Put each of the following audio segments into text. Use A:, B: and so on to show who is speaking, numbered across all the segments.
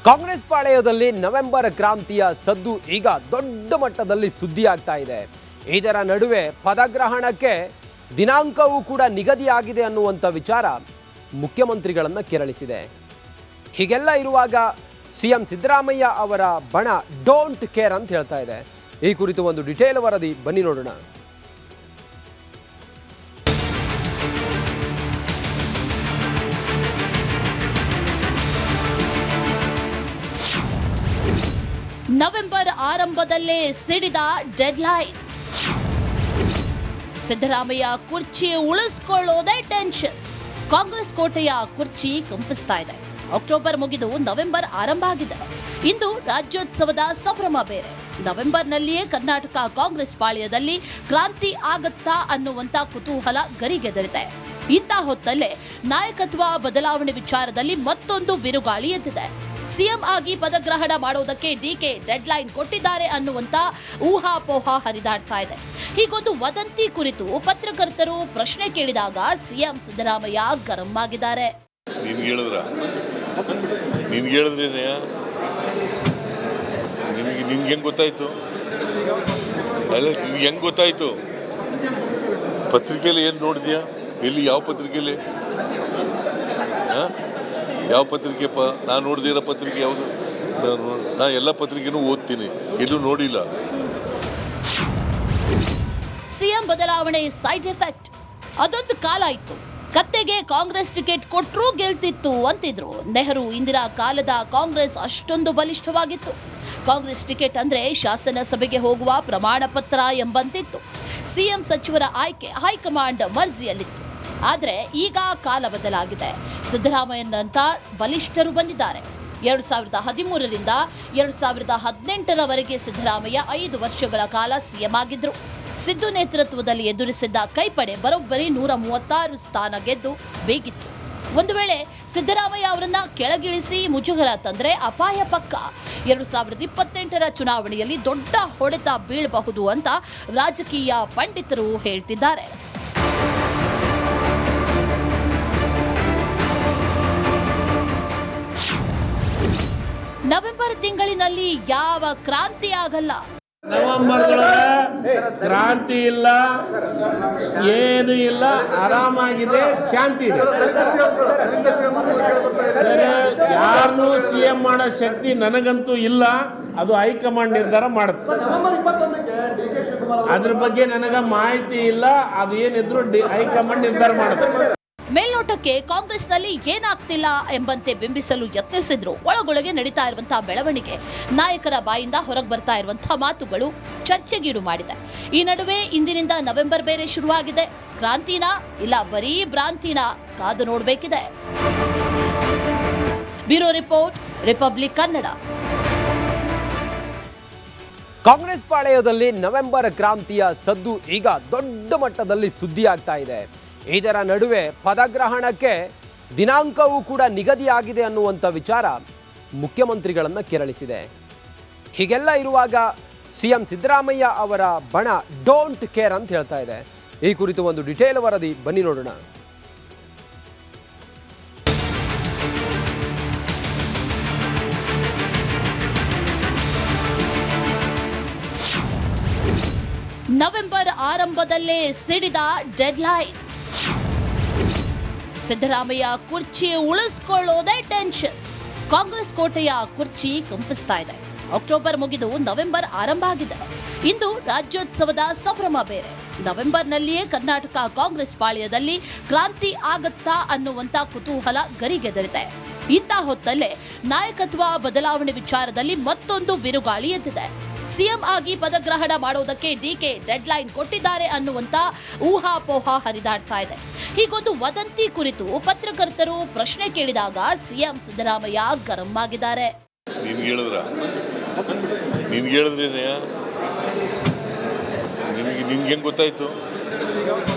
A: ಕಾಂಗ್ರೆಸ್ ಪಾಳೆಯದಲ್ಲಿ ನವೆಂಬರ್ ಕ್ರಾಂತಿಯ ಸದ್ದು ಈಗ ದೊಡ್ಡ ಮಟ್ಟದಲ್ಲಿ ಸುದ್ದಿಯಾಗ್ತಾ ಇದೆ. ಇದರ ನಡುವೆ ಪದಗ್ರಹಣಕ್ಕೆ ದಿನಾಂಕವೂ ಕೂಡ ನಿಗದಿಯಾಗಿದೆ ಅನ್ನುವಂಥ ವಿಚಾರ ಮುಖ್ಯಮಂತ್ರಿಗಳನ್ನು ಕೆರಳಿಸಿದೆ. ಹೀಗೆಲ್ಲ ಇರುವಾಗ ಸಿಎಂ ಸಿದ್ದರಾಮಯ್ಯ ಅವರ ಬಣ ಡೋಂಟ್ ಕೇರ್ ಅಂತ ಹೇಳ್ತಾ ಇದೆ. ಈ ಕುರಿತು ಒಂದು ಡಿಟೇಲ್ ವರದಿ ಬನ್ನಿ ನೋಡೋಣ.
B: ನವೆಂಬರ್ ಆರಂಭದಲ್ಲೇ ಸಿಡಿದ ಡೆಡ್ಲೈನ್. ಸಿದ್ದರಾಮಯ್ಯ ಕುರ್ಚಿ ಉಳಿಸ್ಕೊಳ್ಳೋದೇ ಟೆನ್ಷನ್. ಕಾಂಗ್ರೆಸ್ ಕೋಟೆಯ ಕುರ್ಚಿ ಕಂಪಿಸ್ತಾ ಇದೆ. ಅಕ್ಟೋಬರ್ ಮುಗಿದು ನವೆಂಬರ್ ಆರಂಭ ಆಗಿದೆ. ಇಂದು ರಾಜ್ಯೋತ್ಸವದ ಸಂಭ್ರಮ ಬೇರೆ. ನವೆಂಬರ್ನಲ್ಲಿಯೇ ಕರ್ನಾಟಕ ಕಾಂಗ್ರೆಸ್ ಪಾಳ್ಯದಲ್ಲಿ ಕ್ರಾಂತಿ ಆಗತ್ತಾ ಅನ್ನುವಂತ ಕುತೂಹಲ ಗರಿಗೆದರಿದೆ. ಇಂಥ ಹೊತ್ತಲ್ಲೇ ನಾಯಕತ್ವ ಬದಲಾವಣೆ ವಿಚಾರದಲ್ಲಿ ಮತ್ತೊಂದು ಬಿರುಗಾಳಿ ಎದ್ದಿದೆ. ಸಿಎಂ ಆಗಿ ಪದಗ್ರಹಣ ಮಾಡೋದಕ್ಕೆ ಡಿಕೆ ಡೆಡ್ಲೈನ್ ಕೊಟ್ಟಿದ್ದಾರೆ ಅನ್ನುವಂತ ಊಹಾಪೋಹ ಹರಿದಾಡ್ತಾ ಇದೆ. ಹೀಗೊಂದು ವದಂತಿ ಕುರಿತು ಪತ್ರಕರ್ತರು ಪ್ರಶ್ನೆ ಕೇಳಿದಾಗ ಸಿಎಂ ಸಿದ್ದರಾಮಯ್ಯ ಗರಂ ಆಗಿದ್ದಾರೆ.
C: ನಿಮ್ಗೆ ಹೆಂಗ್ ಗೊತ್ತಾಯ್ತು? ಹೆಂಗ್ ಗೊತ್ತಾಯ್ತು? ಪತ್ರಿಕೆಯಲ್ಲಿ ಏನು ನೋಡಿದ್ಯಾ? ಎಲ್ಲಿ? ಯಾವ ಪತ್ರಿಕೆಯಲ್ಲಿ? ಯಾವ ಪತ್ರಿಕೆ? ನಾನು ನೋಡ್ದಿರೋ ಪತ್ರಿಕೆ ಯಾವುದು? ನಾನು ಎಲ್ಲ ಪತ್ರಿಕೆನೂ ಓದ್ತೀನಿ, ಎಲ್ಲೂ ನೋಡಿಲ್ಲ.
B: ಸಿಎಂ ಬದಲಾವಣೆ ಸೈಡ್ ಎಫೆಕ್ಟ್. ಅದೊಂದು ಕಾಲ ಇತ್ತು, ಕತ್ತೆಗೆ ಕಾಂಗ್ರೆಸ್ ಟಿಕೆಟ್ ಕೊಟ್ಟರೂ ಗೆಲ್ತಿತ್ತು ಅಂತಿದ್ರು ನೆಹರು. ಇಂದಿರಾ ಕಾಲದ ಕಾಂಗ್ರೆಸ್ ಅಷ್ಟೊಂದು ಬಲಿಷ್ಠವಾಗಿತ್ತು. ಕಾಂಗ್ರೆಸ್ ಟಿಕೆಟ್ ಅಂದ್ರೆ ಶಾಸನ ಸಭೆಗೆ ಹೋಗುವ ಪ್ರಮಾಣ ಪತ್ರ ಎಂಬಂತಿತ್ತು. ಸಿಎಂ ಸಚಿವರ ಆಯ್ಕೆ ಹೈಕಮಾಂಡ್ ಮರ್ಜಿಯಲ್ಲಿತ್ತು. ಆದರೆ ಈಗ ಕಾಲ ಬದಲಾಗಿದೆ. ಸಿದ್ದರಾಮಯ್ಯನಂತ ಬಲಿಷ್ಠರು ಬಂದಿದ್ದಾರೆ. 2013ರಿಂದ 2018ರವರೆಗೆ ಸಿದ್ದರಾಮಯ್ಯ 5 ವರ್ಷಗಳ ಕಾಲ ಸಿಎಂ ಆಗಿದ್ರು. ಸಿದ್ದು ನೇತೃತ್ವದಲ್ಲಿ ಎದುರಿಸಿದ್ದ ಕೈಪಡೆ ಬರೋಬ್ಬರಿ 136 ಸ್ಥಾನ ಗೆದ್ದು ಬೇಗಿತ್ತು. ಒಂದು ವೇಳೆ ಸಿದ್ದರಾಮಯ್ಯ ಅವರನ್ನ ಕೆಳಗಿಳಿಸಿ ಮುಜುಗರ ತಂದ್ರೆ ಅಪಾಯ ಪಕ್ಕ. 2028ರ ಚುನಾವಣೆಯಲ್ಲಿ ದೊಡ್ಡ ಹೊಡೆತ ಬೀಳಬಹುದು ಅಂತ ರಾಜಕೀಯ ಪಂಡಿತರು ಹೇಳ್ತಿದ್ದಾರೆ. ನವೆಂಬರ್ ತಿಂಗಳಿನಲ್ಲಿ ಯಾವ ಕ್ರಾಂತಿ ಆಗಲ್ಲ.
D: ನವೆಂಬರ್ದೊಳಗೆ ಕ್ರಾಂತಿ ಇಲ್ಲ, ಏನು ಇಲ್ಲ, ಆರಾಮಾಗಿದೆ, ಶಾಂತಿ ಇದೆ. ಸರಿ, ಯಾರನ್ನೂ ಸಿಎಂ ಮಾಡೋ ಶಕ್ತಿ ನನಗಂತೂ ಇಲ್ಲ. ಅದು ಹೈಕಮಾಂಡ್ ನಿರ್ಧಾರ ಮಾಡುತ್ತೆ. ಅದ್ರ ಬಗ್ಗೆ ನನಗೆ ಮಾಹಿತಿ ಇಲ್ಲ. ಅದು ಏನಿದ್ರು ಹೈಕಮಾಂಡ್ ನಿರ್ಧಾರ ಮಾಡುತ್ತೆ.
B: ಮೇಲ್ನೋಟಕ್ಕೆ ಕಾಂಗ್ರೆಸ್ನಲ್ಲಿ ಏನಾಗ್ತಿಲ್ಲ ಎಂಬಂತೆ ಬಿಂಬಿಸಲು ಯತ್ನಿಸಿದ್ರು ಒಳಗೊಳಗೆ ನಡೀತಾ ಇರುವಂತಹ ಬೆಳವಣಿಗೆ, ನಾಯಕರ ಬಾಯಿಂದ ಹೊರಗೆ ಬರ್ತಾ ಇರುವಂತಹ ಮಾತುಗಳು ಚರ್ಚೆಗೀಡು ಮಾಡಿದೆ. ಈ ನಡುವೆ ಇಂದಿನಿಂದ ನವೆಂಬರ್ ಬೇರೆ ಶುರುವಾಗಿದೆ. ಕ್ರಾಂತಿನಾ ಇಲ್ಲ ಬರೀ ಭ್ರಾಂತಿನಾ ಕಾದು ನೋಡಬೇಕಿದೆ. Bureau report, Republic Kannada.
A: Congress ಪಾಳೆಯದಲ್ಲಿ ನವೆಂಬರ್ ಕ್ರಾಂತಿಯ ಸದ್ದು ಈಗ ದೊಡ್ಡ ಮಟ್ಟದಲ್ಲಿ ಸುದ್ದಿಯಾಗ್ತಾ ಇದೆ. ಇದರ ನಡುವೆ ಪದಗ್ರಹಣಕ್ಕೆ ದಿನಾಂಕವೂ ಕೂಡ ನಿಗದಿಯಾಗಿದೆ ಅನ್ನುವಂಥ ವಿಚಾರ ಮುಖ್ಯಮಂತ್ರಿಗಳನ್ನು ಕೆರಳಿಸಿದೆ. ಹೀಗೆಲ್ಲ ಇರುವಾಗ ಸಿಎಂ ಸಿದ್ದರಾಮಯ್ಯ ಅವರ ಬಣ ಡೋಂಟ್ ಕೇರ್ ಅಂತ ಹೇಳ್ತಾ ಇದೆ. ಈ ಕುರಿತು ಒಂದು ಡಿಟೇಲ್ ವರದಿ ಬನ್ನಿ ನೋಡೋಣ.
B: ನವೆಂಬರ್ ಆರಂಭದಲ್ಲೇ ಸಿಡಿದ ಡೆಡ್ಲೈನ್. ಸಿದ್ದರಾಮಯ್ಯ ಕುರ್ಚಿ ಉಳಿಸ್ಕೊಳ್ಳೋದೇ ಟೆನ್ಷನ್. ಕಾಂಗ್ರೆಸ್ ಕೋಟೆಯ ಕುರ್ಚಿ ಕಂಪಿಸ್ತಾ ಇದೆ. ಅಕ್ಟೋಬರ್ ಮುಗಿದು ನವೆಂಬರ್ ಆರಂಭ ಆಗಿದೆ. ಇಂದು ರಾಜ್ಯೋತ್ಸವದ ಸಂಭ್ರಮ ಬೇರೆ. ನವೆಂಬರ್ನಲ್ಲಿಯೇ ಕರ್ನಾಟಕ ಕಾಂಗ್ರೆಸ್ ಪಾಳ್ಯದಲ್ಲಿ ಕ್ರಾಂತಿ ಆಗತ್ತಾ ಅನ್ನುವಂತ ಕುತೂಹಲ ಗರಿಗೆದರಿದೆ. ಇಂಥ ಹೊತ್ತಲ್ಲೇ ನಾಯಕತ್ವ ಬದಲಾವಣೆ ವಿಚಾರದಲ್ಲಿ ಮತ್ತೊಂದು ಬಿರುಗಾಳಿ ಎದ್ದಿದೆ. ಸಿಎಂ ಆಗಿ ಪದಗ್ರಹಣ ಮಾಡೋದಕ್ಕೆ ಡಿಕೆ ಡೆಡ್ಲೈನ್ ಕೊಟ್ಟಿದ್ದಾರೆ ಅನ್ನುವಂತ ಊಹಾಪೋಹ ಹರಿದಾಡ್ತಾ ಇದೆ. ಹೀಗೊಂದು ವದಂತಿ ಕುರಿತು ಪತ್ರಕರ್ತರು ಪ್ರಶ್ನೆ ಕೇಳಿದಾಗ ಸಿಎಂ ಸಿದ್ದರಾಮಯ್ಯ ಗರಂ ಆಗಿದ್ದಾರೆ.
C: ನಿಮ್ಗೆ ಹೆಂಗ್ ಗೊತ್ತಾಯ್ತು?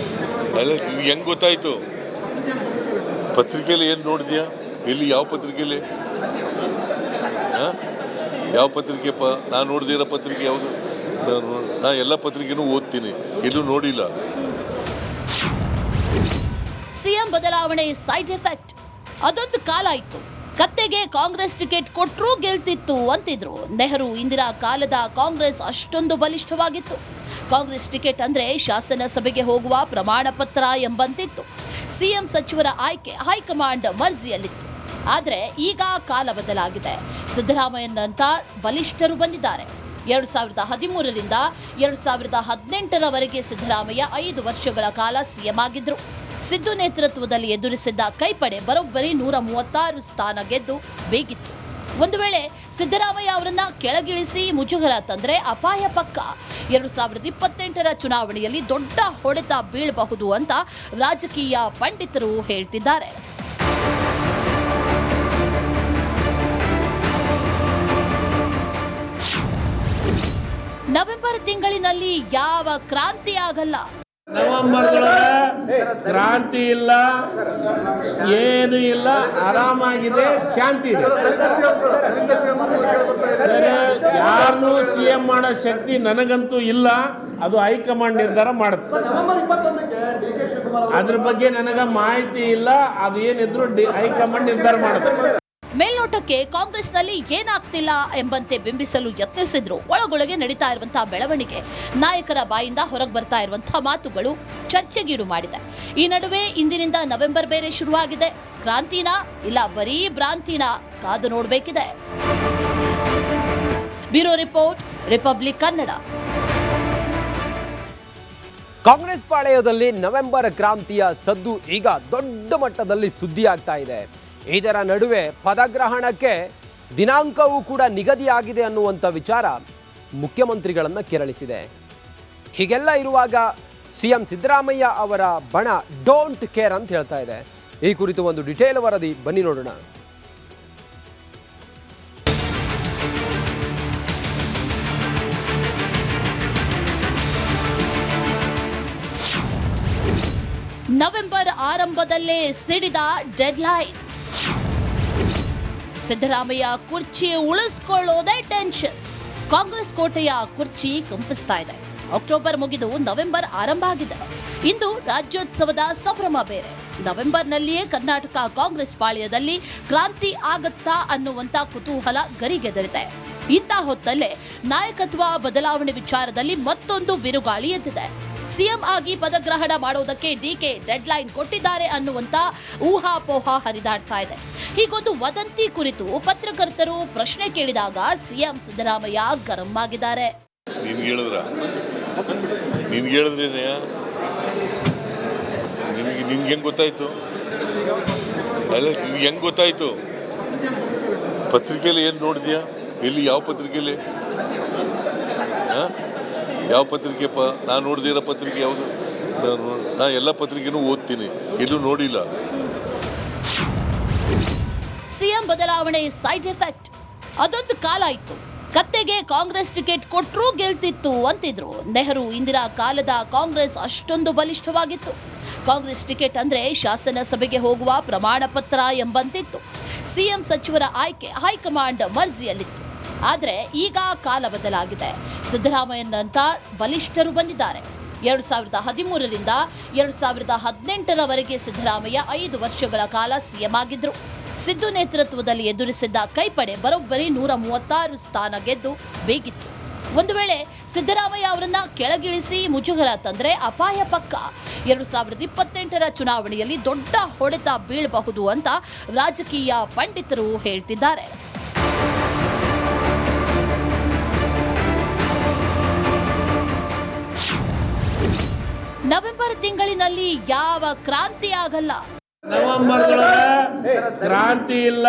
C: ಹೆಂಗ್ ಗೊತ್ತಾಯ್ತು? ಪತ್ರಿಕೆಯಲ್ಲಿ ಏನು ನೋಡಿದ್ಯಾ? ಎಲ್ಲಿ? ಯಾವ ಪತ್ರಿಕೆಯಲ್ಲಿ? ಯಾವ ಪತ್ರಿಕೆ? ನಾನು ನೋಡ್ದಿರೋ ಪತ್ರಿಕೆ ಯಾವುದು? ನಾನು ಎಲ್ಲ ಪತ್ರಿಕೆನೂ ಓದ್ತೀನಿ, ಎಲ್ಲೂ ನೋಡಿಲ್ಲ.
B: ಸಿಎಂ ಬದಲಾವಣೆ ಸೈಡ್ ಎಫೆಕ್ಟ್. ಅದೊಂದು ಕಾಲ ಇತ್ತು, ಕತ್ತೆಗೆ ಕಾಂಗ್ರೆಸ್ ಟಿಕೆಟ್ ಕೊಟ್ಟರೂ ಗೆಲ್ತಿತ್ತು ಅಂತಿದ್ರು. ನೆಹರು ಇಂದಿರಾ ಕಾಲದ ಕಾಂಗ್ರೆಸ್ ಅಷ್ಟೊಂದು ಬಲಿಷ್ಠವಾಗಿತ್ತು. ಕಾಂಗ್ರೆಸ್ ಟಿಕೆಟ್ ಅಂದ್ರೆ ಶಾಸನ ಸಭೆಗೆ ಹೋಗುವ ಪ್ರಮಾಣ ಪತ್ರ ಎಂಬಂತಿತ್ತು. ಸಿಎಂ ಸಚಿವರ ಆಯ್ಕೆ ಹೈಕಮಾಂಡ್ ಮರ್ಜಿಯಲ್ಲಿತ್ತು. ಆದರೆ ಈಗ ಕಾಲ ಬದಲಾಗಿದೆ. ಸಿದ್ದರಾಮಯ್ಯನಂತ ಬಲಿಷ್ಠರು ಬಂದಿದ್ದಾರೆ. 2013ರಿಂದ 2018ರವರೆಗೆ ಸಿದ್ದರಾಮಯ್ಯ 5 ವರ್ಷಗಳ ಕಾಲ ಸಿಎಂ ಆಗಿದ್ರು. ಸಿದ್ದು ನೇತೃತ್ವದಲ್ಲಿ ಎದುರಿಸಿದ್ದ ಕೈಪಡೆ ಬರೋಬ್ಬರಿ 136 ಸ್ಥಾನ ಗೆದ್ದು ಬೇಗಿತ್ತು. ಒಂದು ವೇಳೆ ಸಿದ್ದರಾಮಯ್ಯ ಅವರನ್ನ ಕೆಳಗಿಳಿಸಿ ಮುಜುಗರ ತಂದ್ರೆ ಅಪಾಯ ಪಕ್ಕ. 2028ರ ಚುನಾವಣೆಯಲ್ಲಿ ದೊಡ್ಡ ಹೊಡೆತ ಬೀಳಬಹುದು ಅಂತ ರಾಜಕೀಯ ಪಂಡಿತರು ಹೇಳ್ತಿದ್ದಾರೆ. ನವೆಂಬರ್ ತಿಂಗಳಿನಲ್ಲಿ ಯಾವ ಕ್ರಾಂತಿ ಆಗಲ್ಲ.
D: ನವೆಂಬರ್ದೊಳಗೆ ಕ್ರಾಂತಿ ಇಲ್ಲ, ಏನು ಇಲ್ಲ, ಆರಾಮಾಗಿದೆ, ಶಾಂತಿ ಇದೆ. ಸರ್, ಯಾರನ್ನೂ ಸಿಎಂ ಮಾಡೋ ಶಕ್ತಿ ನನಗಂತೂ ಇಲ್ಲ. ಅದು ಹೈಕಮಾಂಡ್ ನಿರ್ಧಾರ ಮಾಡುತ್ತೆ. ಅದ್ರ ಬಗ್ಗೆ ನನಗೆ ಮಾಹಿತಿ ಇಲ್ಲ. ಅದು ಏನಿದ್ರು ಹೈಕಮಾಂಡ್ ನಿರ್ಧಾರ ಮಾಡುತ್ತೆ.
B: ಮೇಲ್ನೋಟಕ್ಕೆ ಕಾಂಗ್ರೆಸ್ನಲ್ಲಿ ಏನಾಗ್ತಿಲ್ಲ ಎಂಬಂತೆ ಬಿಂಬಿಸಲು ಯತ್ನಿಸಿದ್ರು. ಒಳಗೊಳಗೆ ನಡೀತಾ ಇರುವಂತಹ ಬೆಳವಣಿಗೆ, ನಾಯಕರ ಬಾಯಿಂದ ಹೊರಗೆ ಬರ್ತಾ ಇರುವಂತಹ ಮಾತುಗಳು ಚರ್ಚೆಗೀಡು ಮಾಡಿದೆ. ಈ ನಡುವೆ ಇಂದಿನಿಂದ ನವೆಂಬರ್ ಬೇರೆ ಶುರುವಾಗಿದೆ. ಕ್ರಾಂತಿನಾ ಇಲ್ಲ ಬರೀ ಭ್ರಾಂತಿನಾ ಕಾದು ನೋಡಬೇಕಿದೆ. Bureau report, Republic Kannada.
A: Congress ಪಾಳೆಯದಲ್ಲಿ ನವೆಂಬರ್ ಕ್ರಾಂತಿಯ ಸದ್ದು ಈಗ ದೊಡ್ಡ ಮಟ್ಟದಲ್ಲಿ ಸುದ್ದಿಯಾಗ್ತಾ ಇದೆ. ಇದರ ನಡುವೆ ಪದಗ್ರಹಣಕ್ಕೆ ದಿನಾಂಕವೂ ಕೂಡ ನಿಗದಿಯಾಗಿದೆ ಅನ್ನುವಂಥ ವಿಚಾರ ಮುಖ್ಯಮಂತ್ರಿಗಳನ್ನು ಕೆರಳಿಸಿದೆ. ಹೀಗೆಲ್ಲ ಇರುವಾಗ ಸಿಎಂ ಸಿದ್ದರಾಮಯ್ಯ ಅವರ ಬಣ ಡೋಂಟ್ ಕೇರ್ ಅಂತ ಹೇಳ್ತಾ ಇದೆ. ಈ ಕುರಿತು ಒಂದು ಡಿಟೇಲ್ ವರದಿ ಬನ್ನಿ ನೋಡೋಣ.
B: ನವೆಂಬರ್ ಆರಂಭದಲ್ಲೇ ಸಿಡಿದ ಡೆಡ್ಲೈನ್. ಸಿದ್ದರಾಮಯ್ಯ ಕುರ್ಚಿ ಉಳಿಸ್ಕೊಳ್ಳೋದೇ ಟೆನ್ಷನ್. ಕಾಂಗ್ರೆಸ್ ಕೋಟೆಯ ಕುರ್ಚಿ ಕಂಪಿಸ್ತಾ ಇದೆ. ಅಕ್ಟೋಬರ್ ಮುಗಿದು ನವೆಂಬರ್ ಆರಂಭ ಆಗಿದೆ. ಇಂದು ರಾಜ್ಯೋತ್ಸವದ ಸಂಭ್ರಮ ಬೇರೆ. ನವೆಂಬರ್ನಲ್ಲಿಯೇ ಕರ್ನಾಟಕ ಕಾಂಗ್ರೆಸ್ ಪಾಳ್ಯದಲ್ಲಿ ಕ್ರಾಂತಿ ಆಗತ್ತಾ ಅನ್ನುವಂತ ಕುತೂಹಲ ಗರಿಗೆದರಿದೆ. ಇಂಥ ಹೊತ್ತಲ್ಲೇ ನಾಯಕತ್ವ ಬದಲಾವಣೆ ವಿಚಾರದಲ್ಲಿ ಮತ್ತೊಂದು ಬಿರುಗಾಳಿ ಎದ್ದಿದೆ. ಸಿಎಂ ಆಗಿ ಪದಗ್ರಹಣ ಮಾಡೋದಕ್ಕೆ ಡಿಕೆ ಡೆಡ್ಲೈನ್ ಕೊಟ್ಟಿದ್ದಾರೆ ಅನ್ನುವಂತ ಊಹಾಪೋಹ ಹರಿದಾಡ್ತಾ ಇದೆ. ಹೀಗೊಂದು ವದಂತಿ ಕುರಿತು ಪತ್ರಕರ್ತರು ಪ್ರಶ್ನೆ ಕೇಳಿದಾಗ ಸಿಎಂ ಸಿದ್ದರಾಮಯ್ಯ ಗರಂ ಆಗಿದ್ದಾರೆ.
C: ನಿನ್ಗೆ ಹೆಂಗ್ ಗೊತ್ತಾಯ್ತು? ಅಲ್ಲ, ನಿನ್ಗೆ ಹೆಂಗ್ ಗೊತ್ತಾಯ್ತು? ಪತ್ರಿಕೆಯಲ್ಲಿ ಏನು ನೋಡಿದ್ಯಾ? ಎಲ್ಲಿ, ಯಾವ ಪತ್ರಿಕೆಯಲ್ಲಿ? ಯಾವ ಪತ್ರಿಕೆಪ್ಪ? ನಾನು ನೋಡ್ದಿರೋ ಪತ್ರಿಕೆ ಯಾವುದು? ನಾ ಎಲ್ಲ ಪತ್ರಿಕೆನೂ ಓದ್ತೀನಿ, ಎಲ್ಲೂ ನೋಡಿಲ್ಲ.
B: ಸಿಎಂ ಬದಲಾವಣೆ ಸೈಡ್ ಎಫೆಕ್ಟ್. ಅದೊಂದು ಕಾಲ ಇತ್ತು. ಕತ್ತೆಗೆ ಕಾಂಗ್ರೆಸ್ ಟಿಕೆಟ್ ಕೊಟ್ಟರೂ ಗೆಲ್ತಿತ್ತು ಅಂತಿದ್ರು. ನೆಹರು ಇಂದಿರಾ ಕಾಲದ ಕಾಂಗ್ರೆಸ್ ಅಷ್ಟೊಂದು ಬಲಿಷ್ಠವಾಗಿತ್ತು. ಕಾಂಗ್ರೆಸ್ ಟಿಕೆಟ್ ಅಂದ್ರೆ ಶಾಸನ ಸಭೆಗೆ ಹೋಗುವ ಪ್ರಮಾಣ ಪತ್ರ ಎಂಬಂತಿತ್ತು. ಸಿಎಂ ಸಚಿವರ ಆಯ್ಕೆ ಹೈಕಮಾಂಡ್ ಮರ್ಜಿಯಲ್ಲಿತ್ತು. ಆದರೆ ಈಗ ಕಾಲ ಬದಲಾಗಿದೆ. ಸಿದ್ದರಾಮಯ್ಯನಂತ ಬಲಿಷ್ಠರು ಬಂದಿದ್ದಾರೆ. 2013ರಿಂದ 2018ರವರೆಗೆ ಸಿದ್ದರಾಮಯ್ಯ 5 ವರ್ಷಗಳ ಕಾಲ ಸಿಎಂ ಆಗಿದ್ರು. ಸಿದ್ದು ನೇತೃತ್ವದಲ್ಲಿ ಎದುರಿಸಿದ್ದ ಕೈಪಡೆ ಬರೋಬ್ಬರಿ 136 ಸ್ಥಾನ ಗೆದ್ದು ಬೇಗಿತ್ತು. ಒಂದು ವೇಳೆ ಸಿದ್ದರಾಮಯ್ಯ ಅವರನ್ನ ಕೆಳಗಿಳಿಸಿ ಮುಜುಗರ ತಂದ್ರೆ ಅಪಾಯ ಪಕ್ಕ. 2028ರ ಚುನಾವಣೆಯಲ್ಲಿ ದೊಡ್ಡ ಹೊಡೆತ ಬೀಳಬಹುದು ಅಂತ ರಾಜಕೀಯ ಪಂಡಿತರು ಹೇಳ್ತಿದ್ದಾರೆ. ನವೆಂಬರ್ ತಿಂಗಳಿನಲ್ಲಿ ಯಾವ ಕ್ರಾಂತಿ ಆಗಲ್ಲ.
D: ನವೆಂಬರ್ದೊಳಗೆ ಕ್ರಾಂತಿ ಇಲ್ಲ,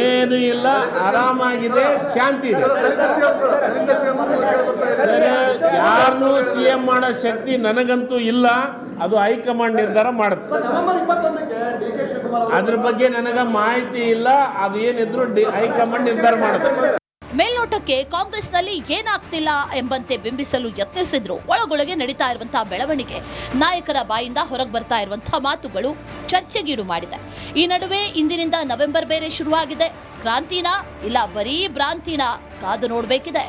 D: ಏನು ಇಲ್ಲ, ಆರಾಮಾಗಿದೆ, ಶಾಂತಿ ಇದೆ. ಸರ್, ಯಾರನ್ನೂ ಸಿಎಂ ಮಾಡೋ ಶಕ್ತಿ ನನಗಂತೂ ಇಲ್ಲ. ಅದು ಹೈಕಮಾಂಡ್ ನಿರ್ಧಾರ ಮಾಡುತ್ತೆ. ಅದ್ರ ಬಗ್ಗೆ ನನಗೆ ಮಾಹಿತಿ ಇಲ್ಲ. ಅದು ಏನಿದ್ರು ಹೈಕಮಾಂಡ್ ನಿರ್ಧಾರ ಮಾಡುತ್ತೆ.
B: ಮೇಲ್ನೋಟಕ್ಕೆ ಕಾಂಗ್ರೆಸ್ನಲ್ಲಿ ಏನಾಗ್ತಿಲ್ಲ ಎಂಬಂತೆ ಬಿಂಬಿಸಲು ಯತ್ನಿಸಿದ್ರು. ಒಳಗೊಳಗೆ ನಡೀತಾ ಇರುವಂತಹ ಬೆಳವಣಿಗೆ, ನಾಯಕರ ಬಾಯಿಂದ ಹೊರಗೆ ಬರ್ತಾ ಇರುವಂತಹ ಮಾತುಗಳು ಚರ್ಚೆಗೀಡು ಮಾಡಿದೆ. ಈ ನಡುವೆ ಇಂದಿನಿಂದ ನವೆಂಬರ್ ಬೇರೆ ಶುರುವಾಗಿದೆ. ಕ್ರಾಂತಿನಾ ಇಲ್ಲ ಬರೀ ಭ್ರಾಂತಿನಾ ಕಾದು ನೋಡಬೇಕಿದೆ.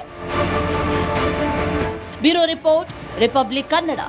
B: Bureau report, Republic Kannada.